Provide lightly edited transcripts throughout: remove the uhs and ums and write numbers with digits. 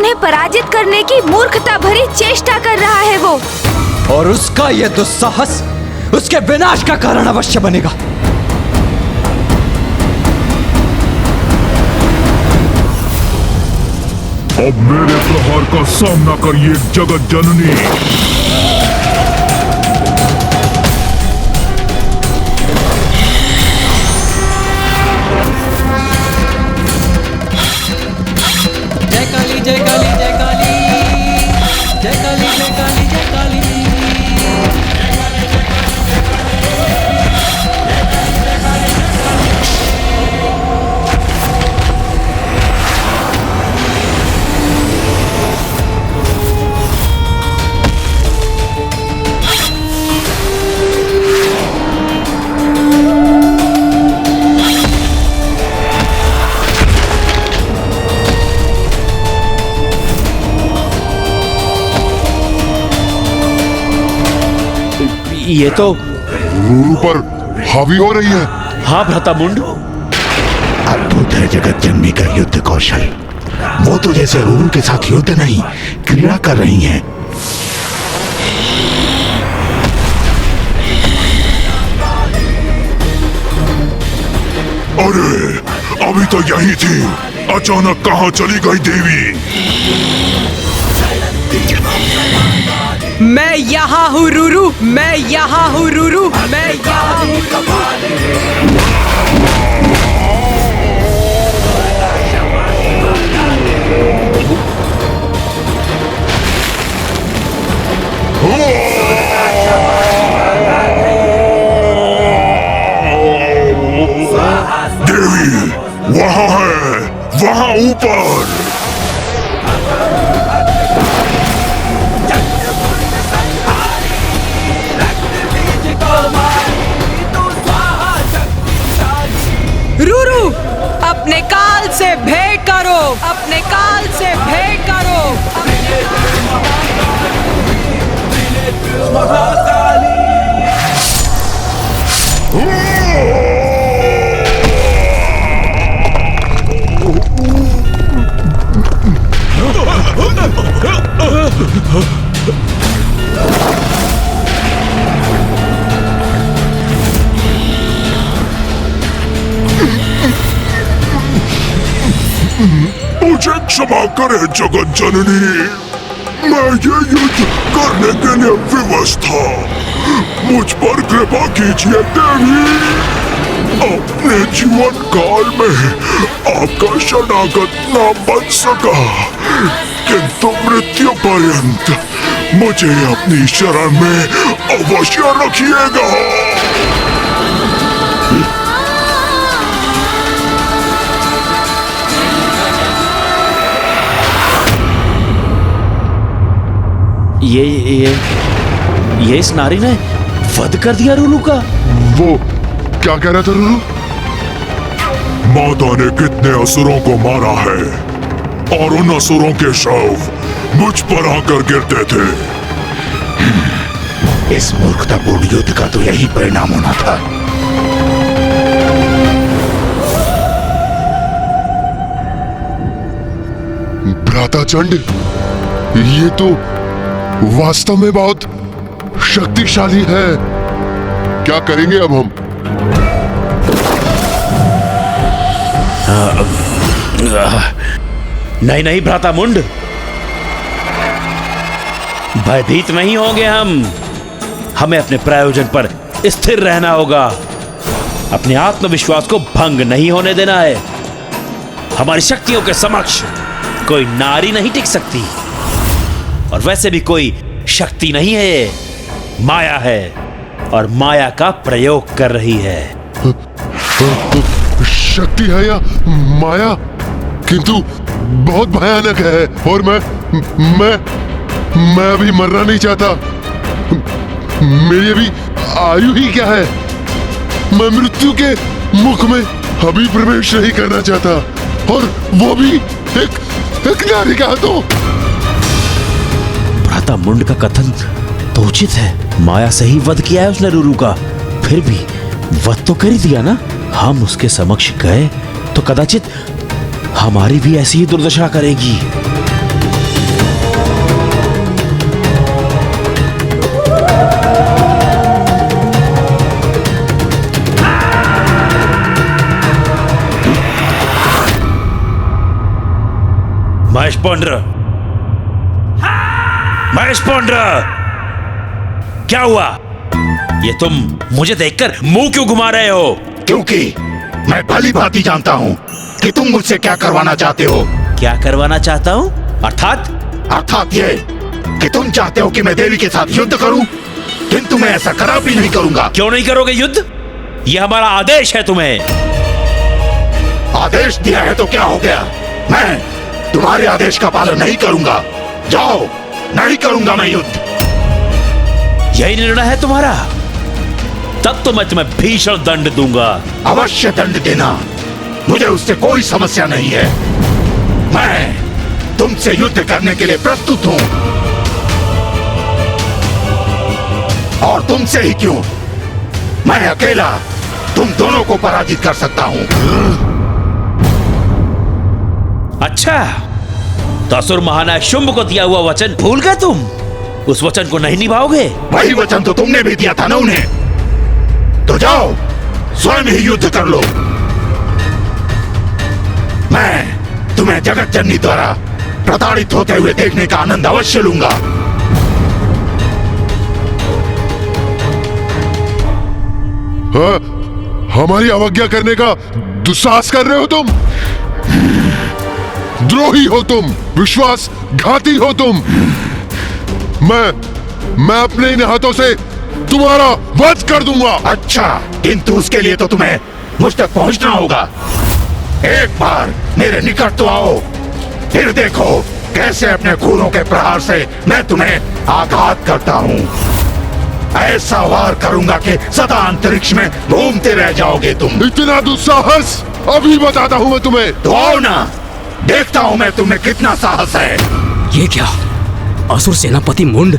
उन्हें पराजित करने की मूर्खता भरी चेष्टा कर रहा है वो। और उसका यह दुस्साहस उसके विनाश का कारण अवश्य बनेगा। अब मेरे प्रहार का सामना करिए जगत जननी। जय काली जय काली जय काली जय काली जय काली जय काली। ये तो रूरू पर हावी हो रही है। हाँ भ्रातामुंड, अद्भुत है जगत जननी का युद्ध कौशल। वो तो जैसे रूरू के साथ युद्ध नहीं, क्रीड़ा कर रही हैं। अरे अभी तो यही थी, अचानक कहाँ चली गई देवी? मैं यहाँ हूँ रूरू, मैं यहाँ हूँ रूरू, मैं यहाँ हूँ। देवी वहाँ है, वहाँ ऊपर। रूरू अपने काल से भेंट करो, अपने काल से भेंट करो। मुझे क्षमा करे जगत जननी, मैं ये युद्ध करने के लिए विवश था। मुझ पर कृपा कीजिए देवी। अपने जीवन काल में आपका शरणागत न बन सका, किंतु मृत्यु पर्यंत मुझे अपनी शरण में अवश्य रखिएगा। ये इस नारी ने वध कर दिया रूरू का। वो क्या कह रहा था रूरू? माता ने कितने असुरों को मारा है और उन असुरों के शव मुझ पर आकर गिरते थे। इस मूर्खतापूर्ण युद्ध का तो यही परिणाम होना था। भ्राताचंड, ये तो वास्तव में बहुत शक्तिशाली है। क्या करेंगे अब हम? नहीं नहीं भ्रातामुंड, भयभीत नहीं होंगे हम। हमें अपने प्रयोजन पर स्थिर रहना होगा। अपने आत्मविश्वास को भंग नहीं होने देना है। हमारी शक्तियों के समक्ष कोई नारी नहीं टिक सकती, और वैसे भी कोई शक्ति नहीं है, ये माया है, और माया का प्रयोग कर रही है। शक्ति है या माया, किंतु बहुत भयानक है। और मैं अभी मरना नहीं चाहता। मेरी अभी आयु ही क्या है। मैं मृत्यु के मुख में अभी प्रवेश नहीं करना चाहता, और वो भी एक नारी का हाथों। भ्रातामुंड का कथन तो उचित है। माया से ही वध किया है उसने रूरू का, फिर भी वध तो कर ही दिया ना। हम उसके समक्ष गए तो कदाचित हमारी भी ऐसी ही दुर्दशा करेगी। महेश पौंड्र, महेश पौंड्र, क्या हुआ? ये तुम मुझे देखकर मुंह क्यों घुमा रहे हो? क्योंकि मैं भली भांति जानता हूँ कि तुम मुझसे क्या करवाना चाहते हो। क्या करवाना चाहता हूँ? अर्थात ये कि तुम चाहते हो कि मैं देवी के साथ युद्ध करूं, किंतु मैं ऐसा कदापि नहीं करूंगा। क्यों नहीं करोगे युद्ध? यह हमारा आदेश है तुम्हें। आदेश दिया है तो क्या हो गया? मैं तुम्हारे आदेश का पालन नहीं करूंगा। जाओ, नहीं करूंगा मैं युद्ध। यही निर्णय है तुम्हारा? तब तो मैं तुम्हें भीषण दंड दूंगा। अवश्य दंड देना, मुझे उससे कोई समस्या नहीं है। मैं तुमसे युद्ध करने के लिए प्रस्तुत हूं, और तुमसे ही क्यों, मैं अकेला तुम दोनों को पराजित कर सकता हूं। अच्छा, तो असुर महानायक शुंभ को दिया हुआ वचन भूल गए तुम? उस वचन को नहीं निभाओगे? वही वचन तो तुमने भी दिया था ना उन्हें। तो जाओ, स्वयं ही युद्ध कर लो। मैं तुम्हें जगत जननी द्वारा प्रताड़ित होते हुए देखने का आनंद अवश्य लूंगा। हाँ, हमारी अवज्ञा करने का दुस्साहस कर रहे हो तुम। द्रोही हो तुम, विश्वासघाती हो तुम। मैं अपने इन हाथों से तुम्हारा वध कर दूंगा। अच्छा, किंतु उसके लिए तो तुम्हें मुझ तक पहुंचना होगा। एक बार मेरे निकट तो आओ, फिर देखो कैसे अपने खूनों के प्रहार से मैं तुम्हें आघात करता हूँ। ऐसा वार करूंगा कि सदा अंतरिक्ष में घूमते रह जाओगे तुम। इतना दुस्साहस? अभी बताता हूँ मैं तुम्हें। तो आओ ना, देखता हूँ मैं तुम्हें कितना साहस है। ये क्या? असुर सेनापति मुंड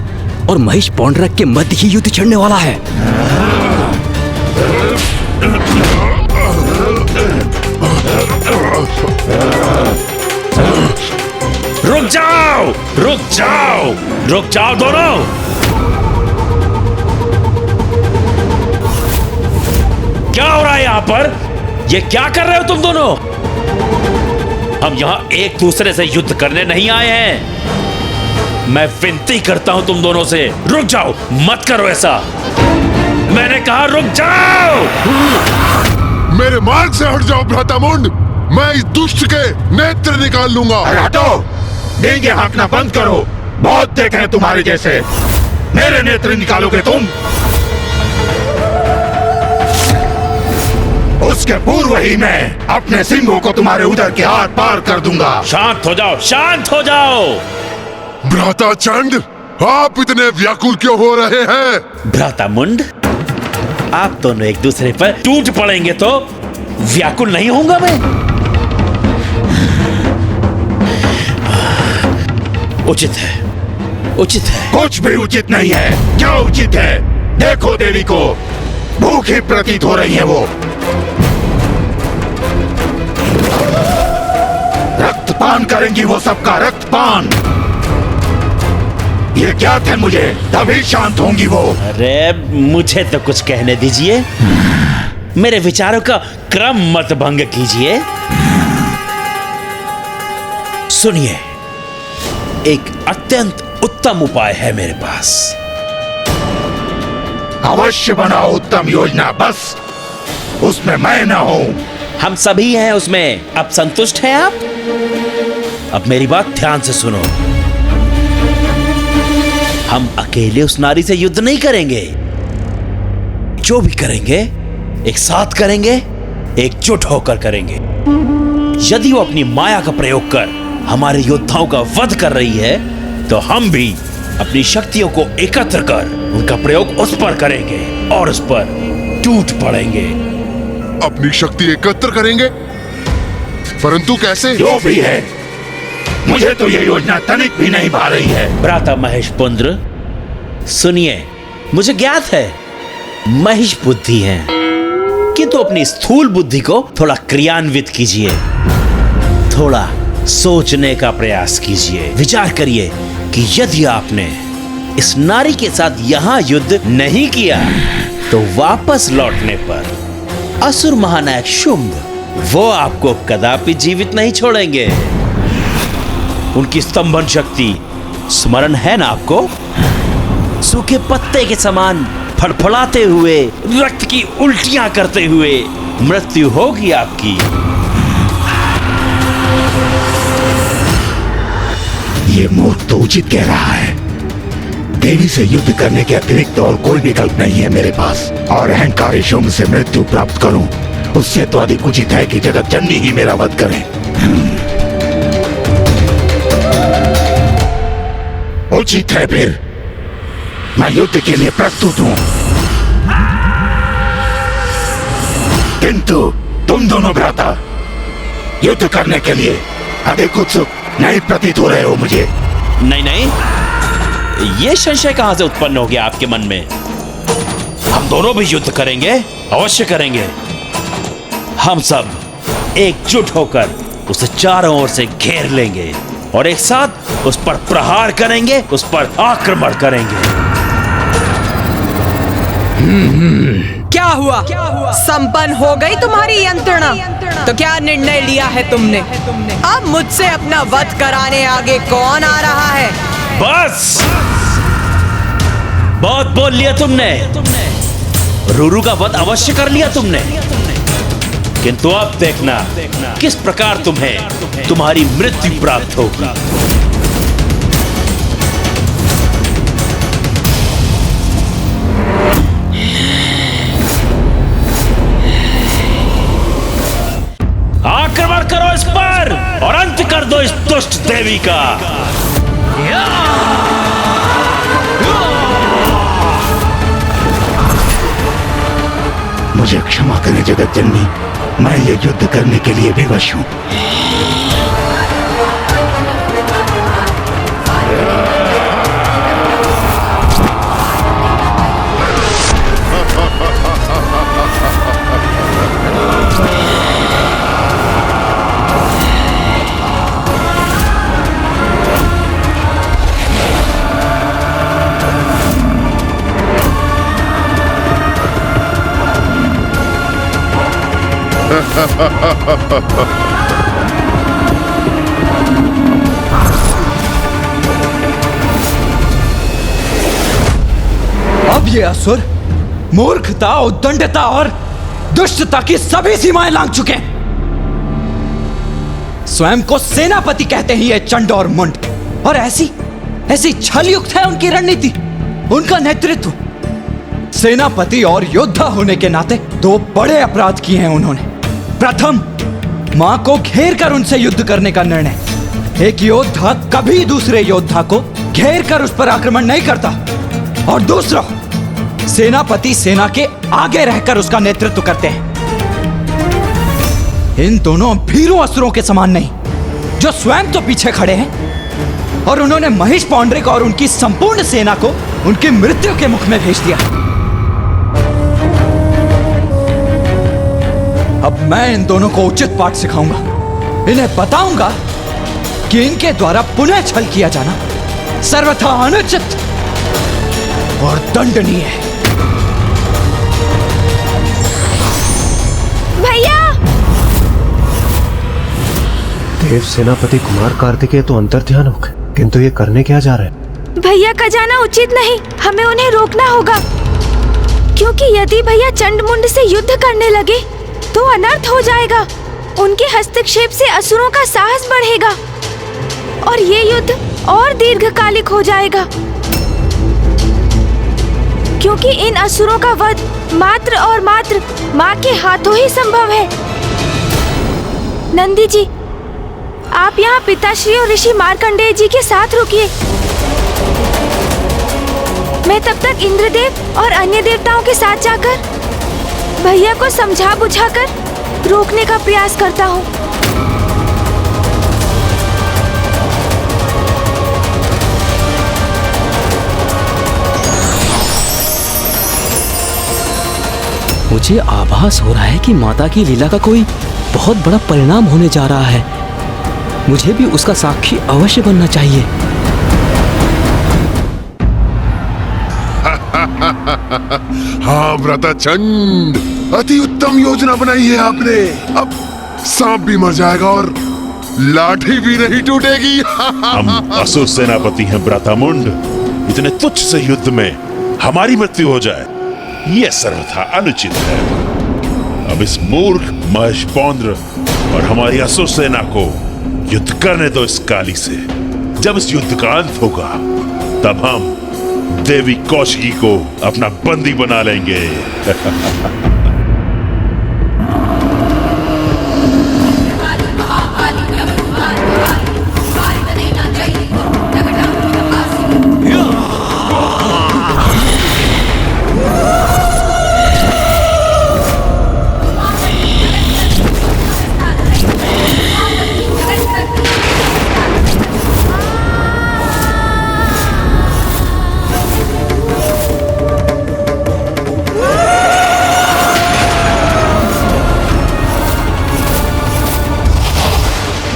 और महेश पौंड्रक के मध्य ही युद्ध छिड़ने वाला है। रुक जाओ, रुक जाओ, रुक जाओ दोनों। क्या हो रहा है यहाँ पर? ये क्या कर रहे हो तुम दोनों? हम यहाँ एक दूसरे से युद्ध करने नहीं आए हैं। मैं विनती करता हूं तुम दोनों से, रुक जाओ, मत करो ऐसा। मैंने कहा रुक जाओ। मेरे मार्ग से हट जाओ भ्रातामुंड, मैं इस दुष्ट के नेत्र निकाल लूंगा। अरे हटो, देंगे हाँकना बंद करो। बहुत देखे हैं तुम्हारे जैसे। मेरे नेत्र निकालोगे तुम? उसके पूर्व ही मैं अपने सिंहों को तुम्हारे उदर के आर पार कर दूंगा। शांत हो जाओ, शांत हो जाओ। भ्राता चंड, आप इतने व्याकुल क्यों हो रहे हैं? भ्राता मुंड, आप दोनों एक दूसरे पर टूट पड़ेंगे तो व्याकुल नहीं होऊंगा मैं। उचित है, उचित है। कुछ भी उचित नहीं है। क्या उचित है? देखो देवी को, भूखी प्रतीत हो रही है वो। रक्तपान करेंगी वो, सबका रक्तपान। ये क्या थे मुझे, तभी शांत होंगी वो। अरे मुझे तो कुछ कहने दीजिए, मेरे विचारों का क्रम मत भंग कीजिए। सुनिए, एक अत्यंत उत्तम उपाय है मेरे पास। अवश्य बनाओ उत्तम योजना, बस उसमें मैं न हूं। हम सभी हैं उसमें। अब संतुष्ट हैं आप? अब मेरी बात ध्यान से सुनो। हम अकेले उस नारी से युद्ध नहीं करेंगे। जो भी करेंगे एक साथ करेंगे, एकजुट होकर करेंगे। यदि वो अपनी माया का प्रयोग कर हमारे योद्धाओं का वध कर रही है, तो हम भी अपनी शक्तियों को एकत्र कर उनका प्रयोग उस पर करेंगे और उस पर टूट पड़ेंगे। अपनी शक्ति एकत्र करेंगे, परंतु कैसे? जो भी है, मुझे तो ये योजना तनिक भी नहीं भा रही है। भ्राता महेश पुंद्र, सुनिए, मुझे ज्ञात है महिष बुद्धि है, किंतु अपनी स्थूल बुद्धि को थोड़ा क्रियान्वित कीजिए। थोड़ा सोचने का प्रयास कीजिए। विचार करिए कि यदि आपने इस नारी के साथ यहां युद्ध नहीं किया, तो वापस लौटने पर असुर महानायक शुंभ वो आपको कदापि जीवित नहीं छोड़ेंगे। उनकी स्तंभन शक्ति स्मरण है ना आपको? सूखे पत्ते के समान फड़फड़ाते हुए, रक्त की उल्टियां करते हुए मृत्यु होगी आपकी। ये मूर्ख तो उचित कह रहा है। देवी से युद्ध करने के अतिरिक्त और कोई विकल्प नहीं है मेरे पास, और अहंकारी शुंभ से मृत्यु प्राप्त करूं, उससे तो अधिक उचित है कि जगत जननी ही मेरा वध करे। उचित है फिर, मैं युद्ध के लिए प्रस्तुत हूं, किंतु तुम दोनों भ्राता युद्ध करने के लिए अधिक उत्सुक नहीं प्रतीत हो रहे हो मुझे। नहीं नहीं, ये संशय कहां से उत्पन्न हो गया आपके मन में? हम दोनों भी युद्ध करेंगे, अवश्य करेंगे। हम सब एकजुट होकर उसे चारों ओर से घेर लेंगे और एक साथ उस पर प्रहार करेंगे, उस पर आक्रमण करेंगे। क्या हुआ? संपन्न हो गई तुम्हारी यंत्रणा? तो क्या निर्णय लिया है तुमने? अब मुझसे अपना वध कराने आगे कौन आ रहा है? बस बहुत बोल लिया तुमने। रूरू का वध अवश्य कर लिया तुमने, किंतु अब देखना किस प्रकार तुम्हें तुम्हारी मृत्यु प्राप्त होगी। आक्रमण करो इस पर और अंत कर दो इस दुष्ट देवी का। मुझे क्षमा करें जगत जननी, मैं ये युद्ध करने के लिए विवश हूं। अब ये असुर मूर्खता, उद्दंडता और दुष्टता की सभी सीमाएं लांघ चुके हैं। स्वयं को सेनापति कहते हैं ये चंड और मुंड, और ऐसी छलयुक्त है उनकी रणनीति, उनका नेतृत्व। सेनापति और योद्धा होने के नाते दो बड़े अपराध किए हैं उन्होंने। प्रथम, मां को घेर कर उनसे युद्ध करने का निर्णय। एक योद्धा कभी दूसरे योद्धा को घेर कर उस पर आक्रमण नहीं करता। और दूसरा, सेनापति सेना के आगे रहकर उसका नेतृत्व करते हैं। इन दोनों भीरू असुरों के समान नहीं, जो स्वयं तो पीछे खड़े हैं और उन्होंने महिष पौंड्रिक और उनकी संपूर्ण सेना को उनकी मृत्यु के मुख में भेज दिया। अब मैं इन दोनों को उचित पाठ सिखाऊंगा। इन्हें बताऊंगा कि इनके द्वारा पुनः छल किया जाना सर्वथा अनुचित और दंडनीय है। भैया! देव सेनापति कुमार कार्तिकेय तो अंतर्ध्यान हो गए, किंतु ये करने क्या जा रहे हैं? भैया का जाना उचित नहीं, हमें उन्हें रोकना होगा, क्योंकि यदि भैया चंडमुंड से युद्ध करने लगे तो अनर्थ हो जाएगा। उनके हस्तक्षेप से असुरों का साहस बढ़ेगा और ये युद्ध और दीर्घकालिक हो जाएगा, क्योंकि इन असुरों का वध मात्र और मात्र माँ के हाथों ही संभव है। नंदी जी, आप यहाँ पिताश्री और ऋषि मार्कंडेय जी के साथ रुकिए। मैं तब तक इंद्रदेव और अन्य देवताओं के साथ जाकर भैया को समझा बुझाकर रोकने का प्रयास करता हूँ। मुझे आभास हो रहा है कि माता की लीला का कोई बहुत बड़ा परिणाम होने जा रहा है। मुझे भी उसका साक्षी अवश्य बनना चाहिए। हाँ व्रताचंड, अति उत्तम योजना बनाई है आपने। अब सांप भी मर जाएगा और लाठी भी नहीं टूटेगी। हम असुर सेनापति हैं ब्राह्मण। इतने तुच्छ से युद्ध में हमारी मृत्यु हो जाए, यह सर्वथा अनुचित है। अब इस मूर्ख महेश पौंड्र और हमारी असुर सेना को युद्ध करने दो इस काली से। जब इस युद्ध का अंत होगा तब हम देवी कौशिकी को अपना बंदी बना लेंगे।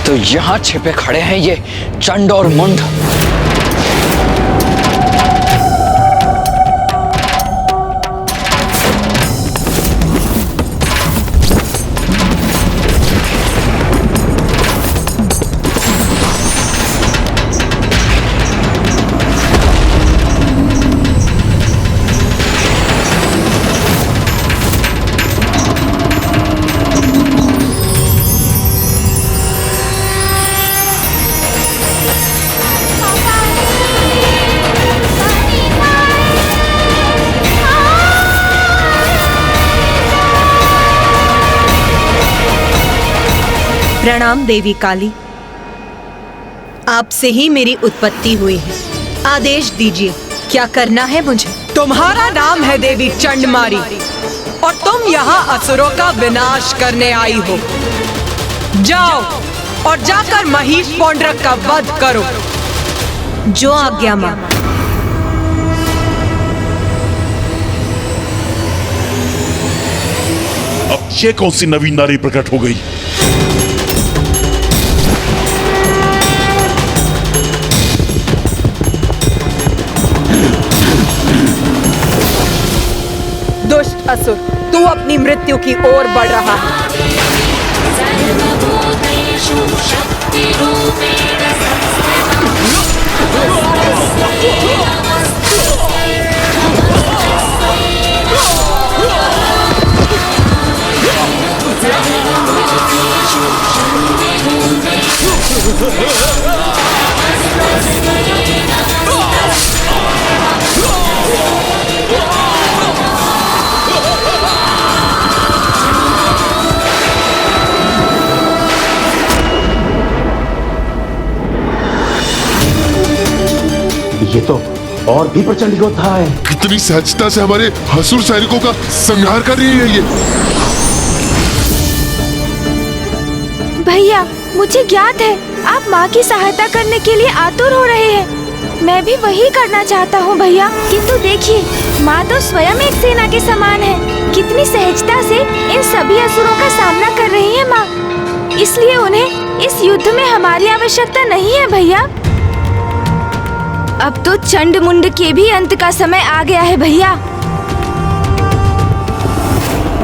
तो यहां छिपे खड़े हैं ये चंड और मुंड। प्रणाम देवी काली, आपसे ही मेरी उत्पत्ति हुई है। आदेश दीजिए, क्या करना है मुझे? तुम्हारा नाम है देवी चंडमारी और तुम यहाँ असुरों का विनाश करने आई हो। जाओ और जाकर महेश पौंड्र का वध करो। जो आज्ञा मां। अब ये कौन सी नवीन नारी प्रकट हो गई? दुष्ट असुर, तू अपनी मृत्यु की ओर बढ़ रहा है। ये तो और भी प्रचंड योद्धा है। कितनी सहजता से हमारे असुर सैनिकों का संहार कर रही है ये। भैया, मुझे ज्ञात है आप माँ की सहायता करने के लिए आतुर हो रहे हैं। मैं भी वही करना चाहता हूँ भैया, किंतु देखिए माँ तो स्वयं एक सेना के समान है। कितनी सहजता से इन सभी असुरों का सामना कर रही है माँ। इसलिए उन्हें इस युद्ध में हमारी आवश्यकता नहीं है भैया। अब तो चंड मुंड के भी अंत का समय आ गया है भैया।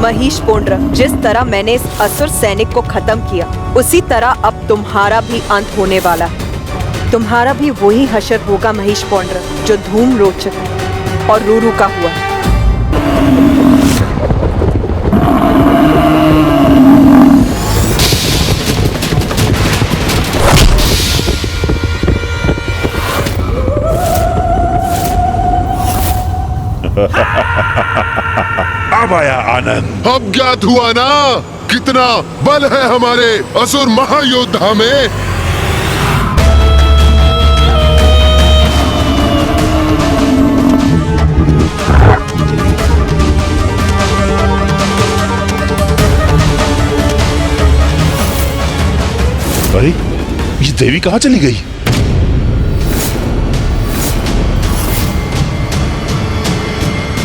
महेश पौंड्र, जिस तरह मैंने इस असुर सैनिक को खत्म किया, उसी तरह अब तुम्हारा भी अंत होने वाला है। तुम्हारा भी वही हशर होगा महेश पौंड्र, जो धूम रोचक और रूरू का हुआ। अब आया आनंद। अब ज्ञात हुआ ना कितना बल है हमारे असुर महायोद्धा में। अरे ये देवी कहाँ चली गई?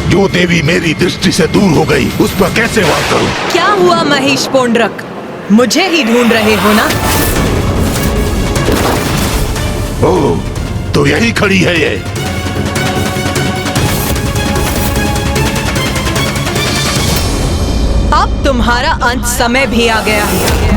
जो देवी मेरी दृष्टि से दूर हो गई, उस पर कैसे वार करूं? क्या हुआ महेश पौंड्रक? मुझे ही ढूंढ रहे हो ना? ओह, तो यही खड़ी है ये। अब तुम्हारा अंत समय भी आ गया है।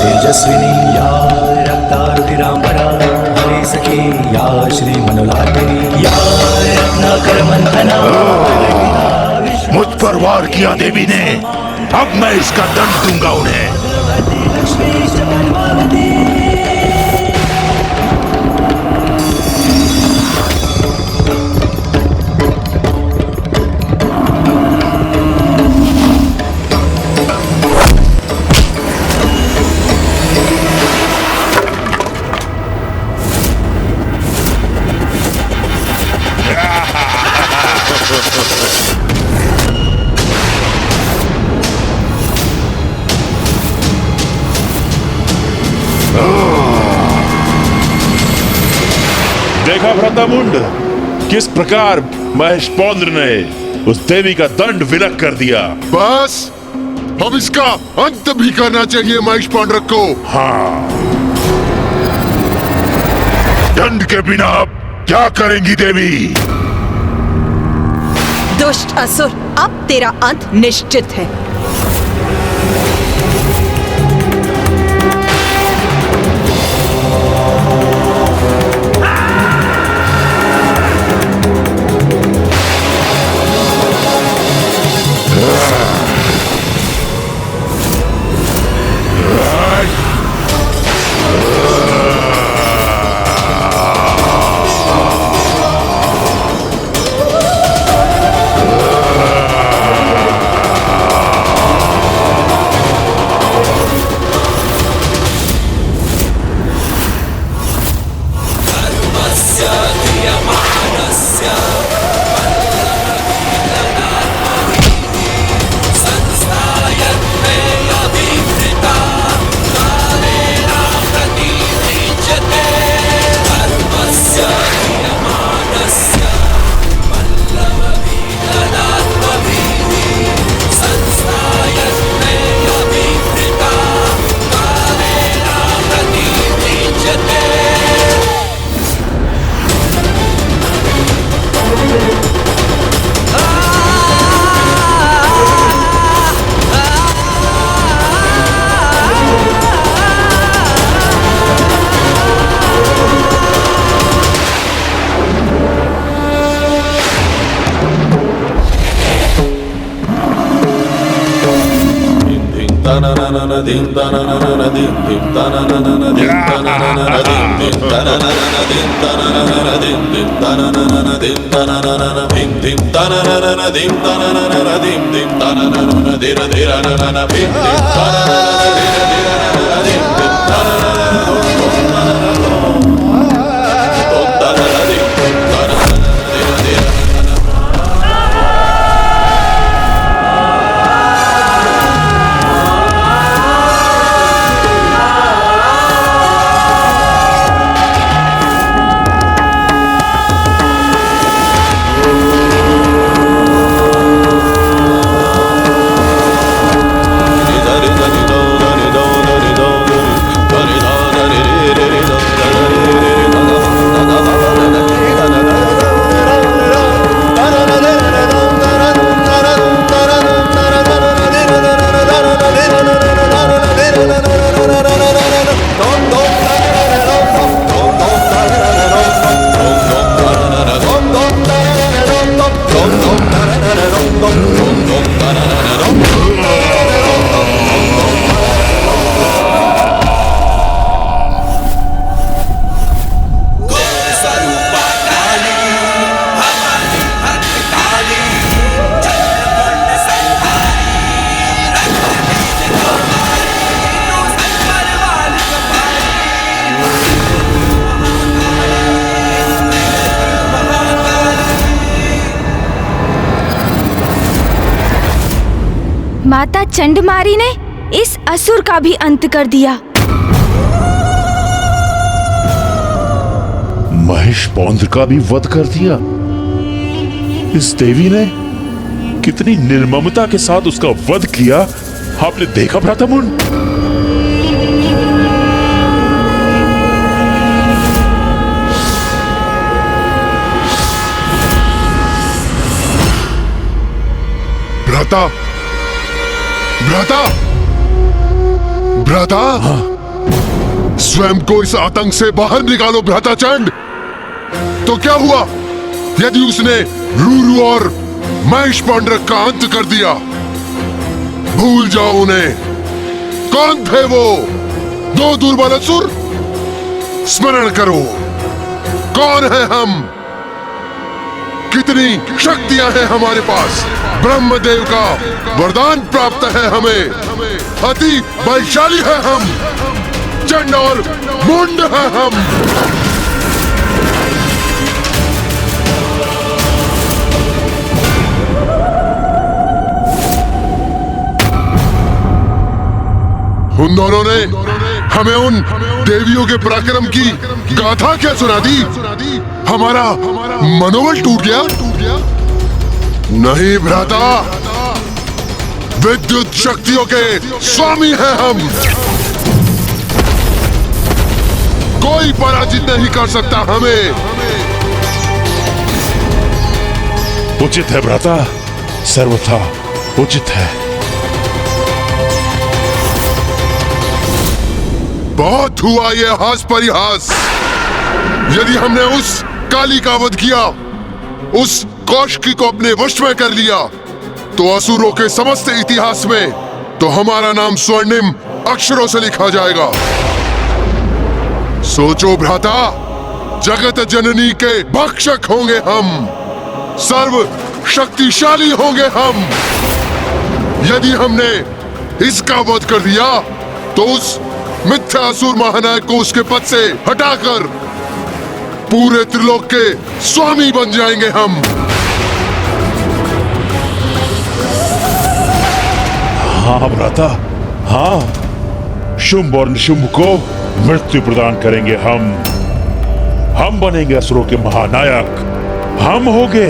तेजस्विनी या रक्तारुधिरांबरा हरे सखी या श्री मनोलालिनी या रत्नाकर मंथना। मुझ पर वार किया देवी ने, अब मैं इसका दंड दूंगा उन्हें। देखा व्रतामुंड, किस प्रकार महेशपौंद्र ने उस देवी का दंड विलक कर दिया। बस अब इसका अंत भी करना चाहिए महेशपौंड्र को। हाँ, दंड के बिना अब क्या करेंगी देवी? दुष्ट असुर, अब तेरा अंत निश्चित है। माता चंडमारी ने इस असुर का भी अंत कर दिया। महेशपौंद्र का भी वध कर दिया। इस देवी ने कितनी निर्ममता के साथ उसका वध किया, आपने देखा भ्रातामुंड? भ्राता, भ्राता, भ्राता, हाँ। स्वयं को इस आतंक से बाहर निकालो भ्राता चंड। तो क्या हुआ यदि उसने रूरू और महेश पांडरक का अंत कर दिया? भूल जाओ उन्हें। कौन थे वो दो दुर्बल असुर? स्मरण करो, कौन है हम, कितनी शक्तियां हैं हमारे पास। ब्रह्मदेव का वरदान प्राप्त है हमें, अति बलशाली है हम, चंड और मुंड है हम। उन दोनों ने हमें उन देवियों के पराक्रम की गाथा क्या सुना दी? हमारा मनोबल टूट गया? नहीं भ्राता, विद्युत शक्तियों के स्वामी हैं हम। कोई पराजित नहीं कर सकता हमें। उचित है भ्राता, सर्वथा उचित है। बहुत हुआ ये हास परिहास। यदि हमने उस काली का वध किया, उस कौशिकी को अपने वश में कर लिया, तो असुरों के समस्त इतिहास में तो हमारा नाम स्वर्णिम अक्षरों से लिखा जाएगा। सोचो भ्राता, जगत जननी के भक्षक होंगे हम, सर्व शक्तिशाली होंगे हम। यदि हमने इसका वध कर दिया, तो उस मिथ्यासुर महानायक को उसके पद से हटाकर पूरे त्रिलोक के स्वामी बन जाएंगे हम। हाँ भ्राता, हाँ, शुंभ और निशुंभ को मृत्यु प्रदान करेंगे हम बनेंगे असुरों के महानायक, हम होंगे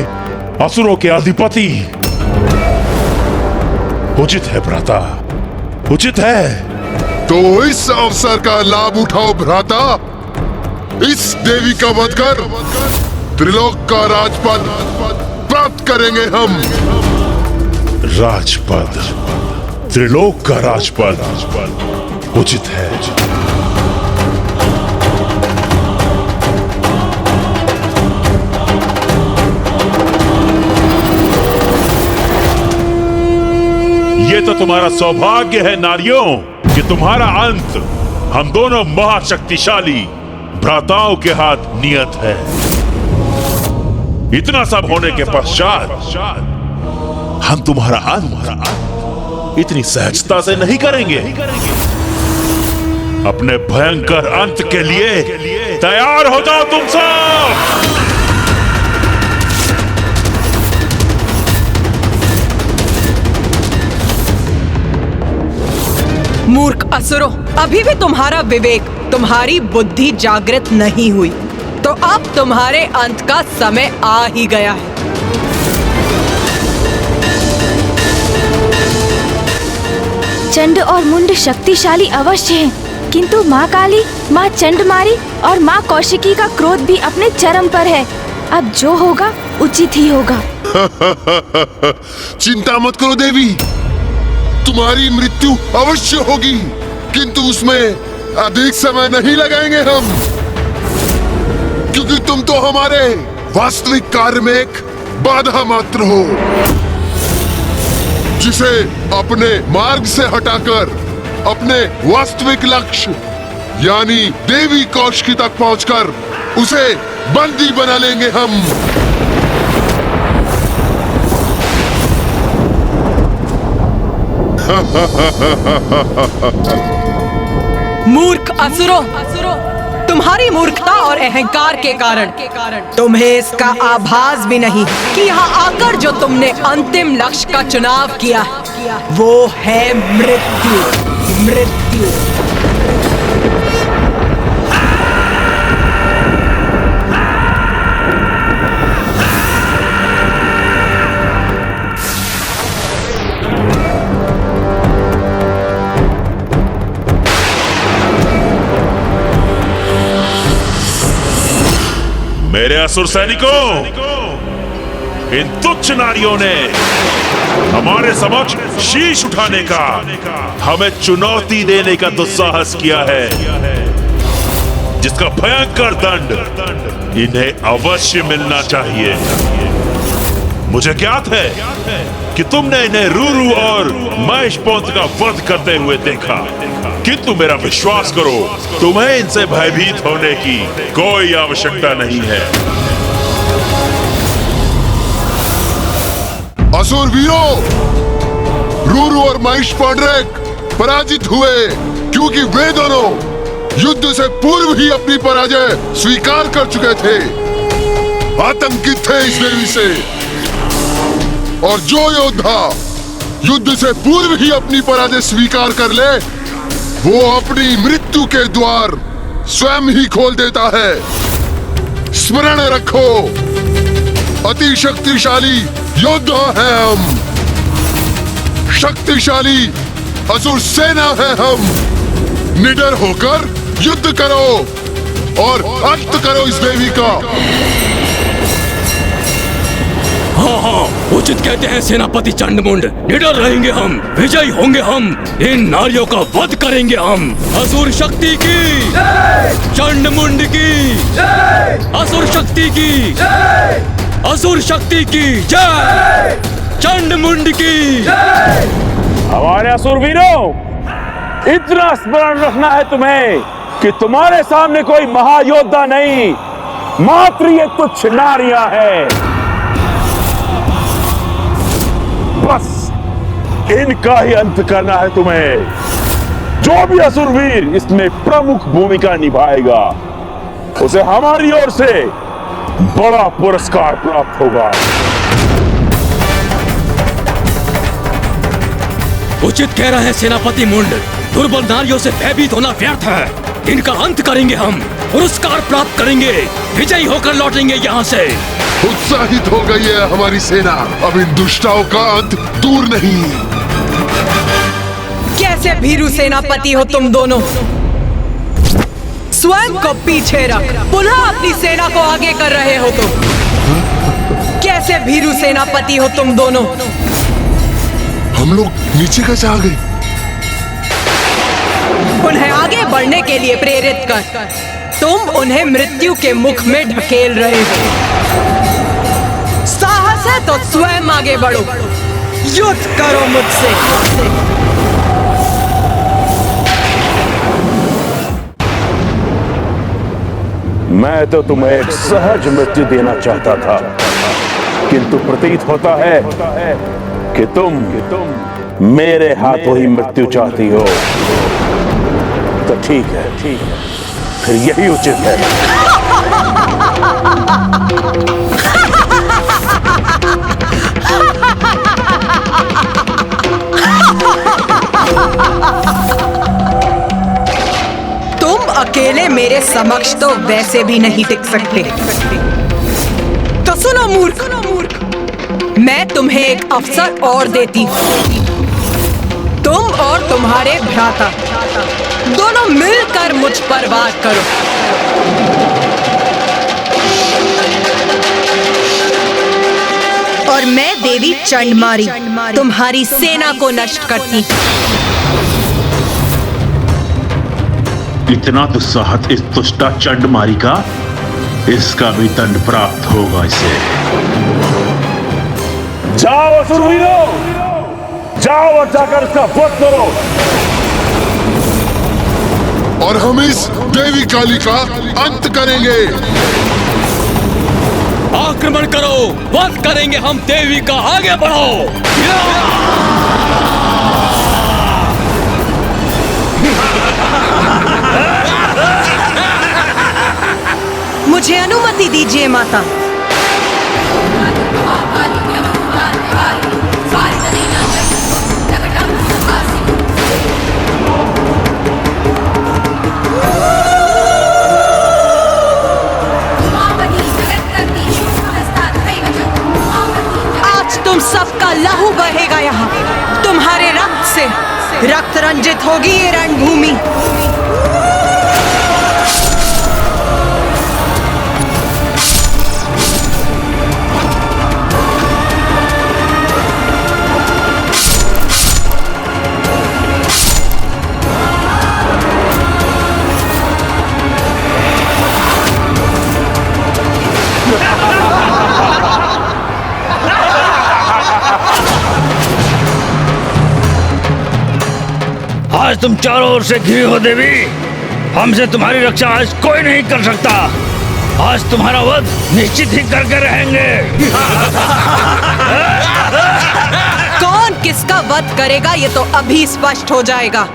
असुरों के अधिपति। उचित है भ्राता, उचित है। तो इस अवसर का लाभ उठाओ भ्राता। इस देवी का वध कर त्रिलोक का राजपद प्राप्त करेंगे हम। राजपद, त्रिलोक का राजपद उचित है। ये तो तुम्हारा सौभाग्य है नारियों कि तुम्हारा अंत हम दोनों महाशक्तिशाली भ्राताओं के हाथ नियत है। इतना सब होने के पश्चात हम तुम्हारा अंत इतनी सहजता से नहीं करेंगे। अपने भयंकर अंत के लिए तैयार हो जाओ तुम सब। मूर्ख असुरों, अभी भी तुम्हारा विवेक, तुम्हारी बुद्धि जागृत नहीं हुई, तो अब तुम्हारे अंत का समय आ ही गया है। चंड और मुंड शक्तिशाली अवश्य हैं, किंतु माँ काली, माँ चंडमारी और माँ कौशिकी का क्रोध भी अपने चरम पर है। अब जो होगा उचित ही होगा। चिंता मत करो देवी, तुम्हारी मृत्यु अवश्य होगी, किंतु उसमें अधिक समय नहीं लगाएंगे हम, क्योंकि तुम तो हमारे वास्तविक कार्य में एक बाधा मात्र हो, जिसे अपने मार्ग से हटाकर अपने वास्तविक लक्ष्य यानी देवी कौशिकी तक पहुंचकर उसे बंदी बना लेंगे हम। मूर्ख असुरों, तुम्हारी मूर्खता और अहंकार के कारण तुम्हें इसका आभास भी नहीं कि यहाँ आकर जो तुमने अंतिम लक्ष्य का चुनाव किया वो है मृत्यु। मृत्यु मेरे असुर सैनिकों, इन तुच्छ नारियों ने हमारे समक्ष शीश उठाने का, हमें चुनौती देने का दुस्साहस किया है। जिसका भयंकर दंड इन्हें अवश्य मिलना चाहिए। मुझे ज्ञात है कि तुमने इन्हें रूरू और महेश पौंत का वध करते हुए देखा, किंतु मेरा विश्वास करो, तुम्हें इनसे भयभीत होने की कोई आवश्यकता नहीं है। असुर वीरों, रूरू और महेश पौंड्रेक पराजित हुए, क्योंकि वे दोनों युद्ध से पूर्व ही अपनी पराजय स्वीकार कर चुके थे। आतंकित थे इस देवी से, और जो योद्धा युद्ध से पूर्व ही अपनी पराजय स्वीकार कर ले, वो अपनी मृत्यु के द्वार स्वयं ही खोल देता है। स्मरण रखो, अति शक्तिशाली योद्धा हैं हम, शक्तिशाली असुर सेना है हम। निडर होकर युद्ध करो और अंत करो इस देवी का। हाँ हाँ, उचित कहते हैं सेनापति चंडमुंड। निडर रहेंगे हम, विजयी होंगे हम, इन नारियों का वध करेंगे हम। असुर शक्ति की, चंडमुंड की, असुर शक्ति की, असुर शक्ति की जय, चंडमुंड की। हमारे असुर वीरों, इतना स्मरण रखना है तुम्हें कि तुम्हारे सामने कोई महायोद्धा नहीं, मात्र ये तुच्छ नारियां हैं। बस इनका ही अंत करना है तुम्हें। जो भी असुरवीर इसमें प्रमुख भूमिका निभाएगा, उसे हमारी ओर से बड़ा पुरस्कार प्राप्त होगा। उचित कह रहे हैं सेनापति मुंड, दुर्बल नारियों से भयभीत होना व्यर्थ है। इनका अंत करेंगे हम, पुरस्कार प्राप्त करेंगे, विजयी होकर लौटेंगे यहाँ से। उत्साहित हो गई है हमारी सेना, अब इन दुष्टाओं का अंत दूर नहीं। कैसे भीरू सेनापति हो तुम दोनों? स्वयं को पीछे रख पुनः अपनी सेना को आगे कर रहे हो तुम। कैसे भीरू सेनापति हो तुम दोनों? हम लोग नीचे कैसे आ गए? उन्हें आगे बढ़ने के लिए प्रेरित कर तुम उन्हें मृत्यु के मुख में ढकेल रहे हो। साहस है तो स्वयं आगे बढ़ो, युद्ध करो मुझसे। मैं तो तुम्हें एक सहज मृत्यु देना चाहता था, किंतु प्रतीत होता है कि तुम मेरे हाथों ही मृत्यु चाहती हो। तो ठीक है, फिर यही उचित है। तुम अकेले मेरे समक्ष तो वैसे भी नहीं टिक सकते। तो सुनो मूर्ख, मैं तुम्हें एक अवसर और देती हूँ। तुम और तुम्हारे भ्राता दोनों मिलकर मुझ पर वार करो। और मैं देवी चंडमारी तुम्हारी सेना को नष्ट करती। इतना दुस्साहस इस दुष्टा चंडमारी का, इसका भी दंड प्राप्त होगा इसे। जाओ असुरवीरों, जाओ और जाकर इसका वध करो। और हम इस देवी काली का अंत करेंगे। आक्रमण करो, वध करेंगे हम देवी का, आगे बढ़ो। मुझे अनुमति दीजिए माता। आज तुम सबका लहू बहेगा यहाँ। तुम्हारे रक्त से रक्त रंजित होगी ये रणभूमि। आज तुम चारों ओर से घिरी हो देवी। हमसे तुम्हारी रक्षा आज कोई नहीं कर सकता। आज तुम्हारा वध निश्चित ही करके रहेंगे। कौन किसका वध करेगा ये तो अभी स्पष्ट हो जाएगा।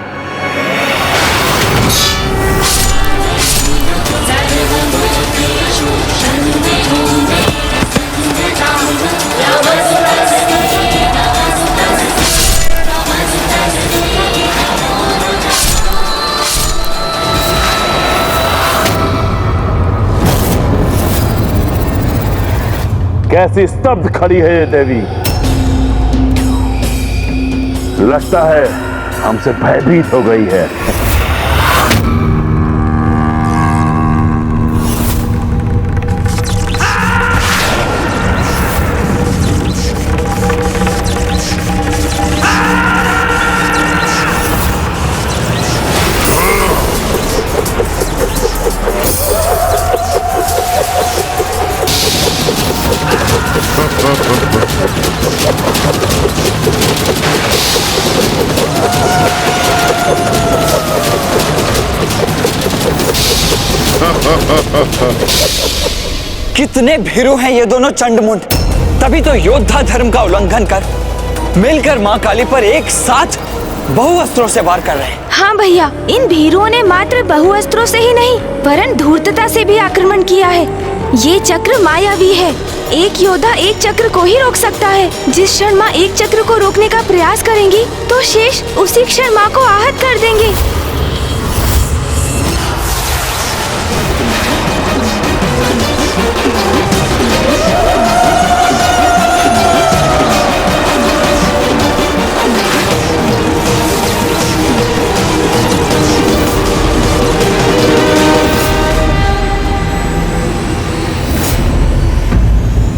कैसी स्तब्ध खड़ी है ये देवी। लगता है हमसे भयभीत हो गई है। कितने भीरू हैं ये दोनों चंडमुंड। तभी तो योद्धा धर्म का उल्लंघन कर मिलकर मां काली पर एक साथ बहुअस्त्रों से वार कर रहे हैं। हाँ भैया, इन भीरुओं ने मात्र बहुअस्त्रों से ही नहीं वरन धूर्तता से भी आक्रमण किया है। ये चक्र मायावी है। एक योद्धा एक चक्र को ही रोक सकता है। जिस क्षण माँ एक चक्र को रोकने का प्रयास करेंगी तो शेष उसी क्षण माँ को आहत कर देंगे।